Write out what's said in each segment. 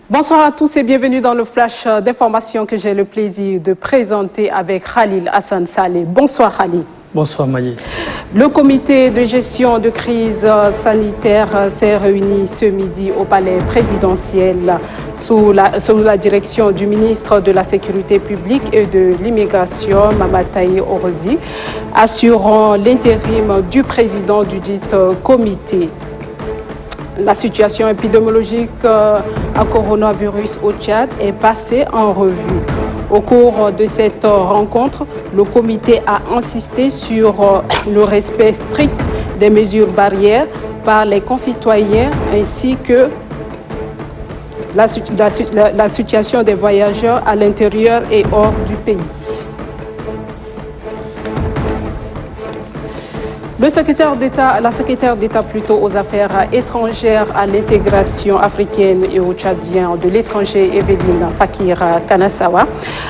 Bonsoir à tous et bienvenue dans le flash d'information que j'ai le plaisir de présenter avec Khalil Hassan Saleh. Bonsoir Khalil. Bonsoir Maï. Le comité de gestion de crise sanitaire s'est réuni ce midi au palais présidentiel sous la direction du ministre de la Sécurité publique et de l'immigration, Mamataï Orozi, assurant l'intérim du président du dit comité. La situation épidémiologique à coronavirus au Tchad est passée en revue. Au cours de cette rencontre, le comité a insisté sur le respect strict des mesures barrières par les concitoyens ainsi que la situation des voyageurs à l'intérieur et hors du pays. La secrétaire d'État aux affaires étrangères, à l'intégration africaine et aux Tchadiens de l'étranger, Evelyne Fakir Kanasawa,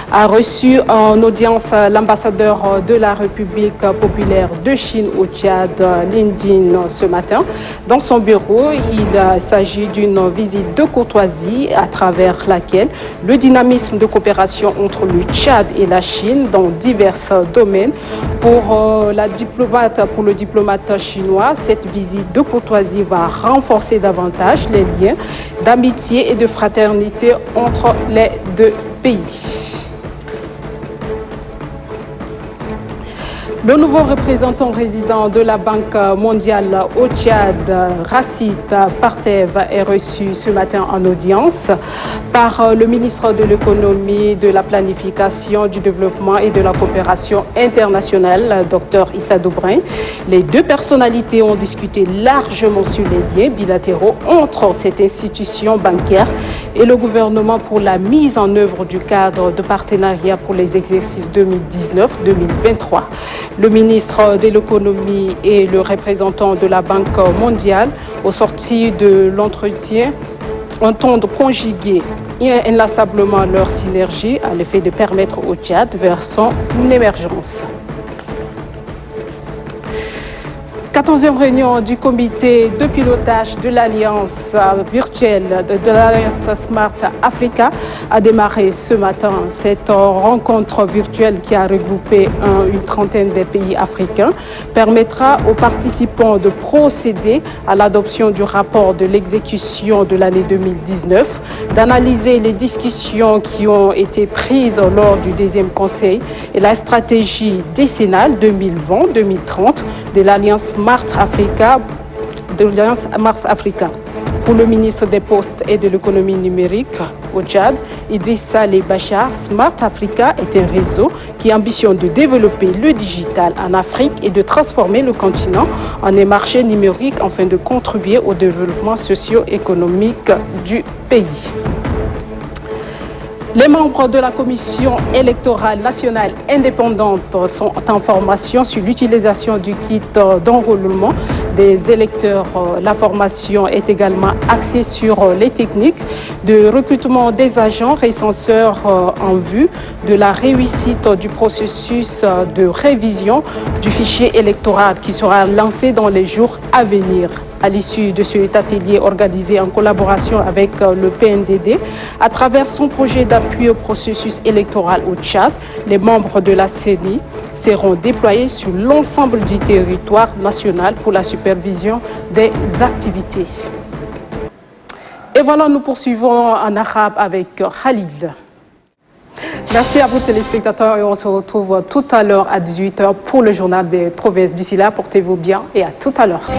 a reçu en audience l'ambassadeur de la République populaire de Chine au Tchad, Lindin, ce matin. Dans son bureau, il s'agit d'une visite de courtoisie à travers laquelle le dynamisme de coopération entre le Tchad et la Chine dans divers domaines. Pour le diplomate chinois, cette visite de courtoisie va renforcer davantage les liens d'amitié et de fraternité entre les deux pays. Le nouveau représentant résident de la Banque mondiale au Tchad, Racine Partev, est reçu ce matin en audience par le ministre de l'économie, de la planification, du développement et de la coopération internationale, Dr Issa Doubrin. Les deux personnalités ont discuté largement sur les liens bilatéraux entre cette institution bancaire et le gouvernement pour la mise en œuvre du cadre de partenariat pour les exercices 2019-2023. Le ministre de l'économie et le représentant de la Banque mondiale, au sortir de l'entretien, entendent conjuguer inlassablement leur synergie à l'effet de permettre au Tchad vers son émergence. 14e réunion du comité de pilotage de l'Alliance virtuelle de l'Alliance Smart Africa a démarré ce matin. Cette rencontre virtuelle qui a regroupé une trentaine de pays africains permettra aux participants de procéder à l'adoption du rapport de l'exécution de l'année 2019, d'analyser les discussions qui ont été prises lors du deuxième conseil et la stratégie décennale 2020-2030 de l'Alliance Mars Africa. Pour le ministre des Postes et de l'économie numérique au Tchad, Idrissa Saleh Bachar, Smart Africa est un réseau qui ambitionne de développer le digital en Afrique et de transformer le continent en un marché numérique afin de contribuer au développement socio-économique du pays. Les membres de la Commission électorale nationale indépendante sont en formation sur l'utilisation du kit d'enrôlement des électeurs. La formation est également axée sur les techniques de recrutement des agents recenseurs en vue de la réussite du processus de révision du fichier électoral qui sera lancé dans les jours à venir. À l'issue de cet atelier organisé en collaboration avec le PNDD, à travers son projet d'appui au processus électoral au Tchad, les membres de la CENI seront déployés sur l'ensemble du territoire national pour la supervision des activités. Et voilà, nous poursuivons en arabe avec Khalil. Merci à vous téléspectateurs et on se retrouve tout à l'heure à 18 h pour le journal des provinces. D'ici là, portez-vous bien et à tout à l'heure.